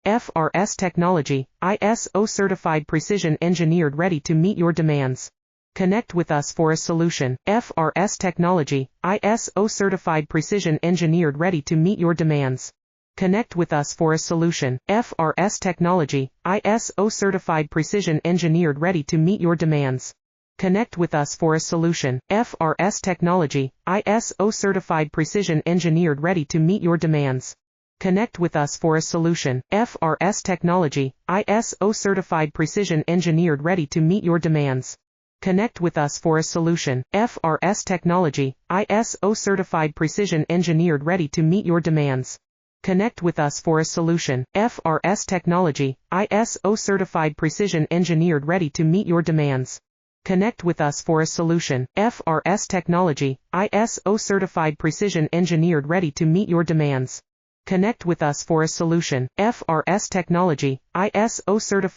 FRS Technology, ISO certified precision engineered ready to meet your demands. Connect with us for a solution. FRS Technology, ISO certified precision engineered ready to meet your demands. Connect with us for a solution. FRS Technology, ISO certified precision engineered ready to meet your demands. Connect with us for a solution. FRS Technology, ISO certified precision engineered ready to meet your demands. Connect with us for a solution. FRS Technology, ISO certified precision engineered ready to meet your demands. Connect with us for a solution. FRS Technology, ISO certified precision engineered ready to meet your demands. Connect with us for a solution. FRS Technology, ISO certified precision engineered ready to meet your demands. Connect with us for a solution. FRS Technology, ISO certified precision engineered ready to meet your demands. Connect with us for a solution. FRS Technology, ISO certified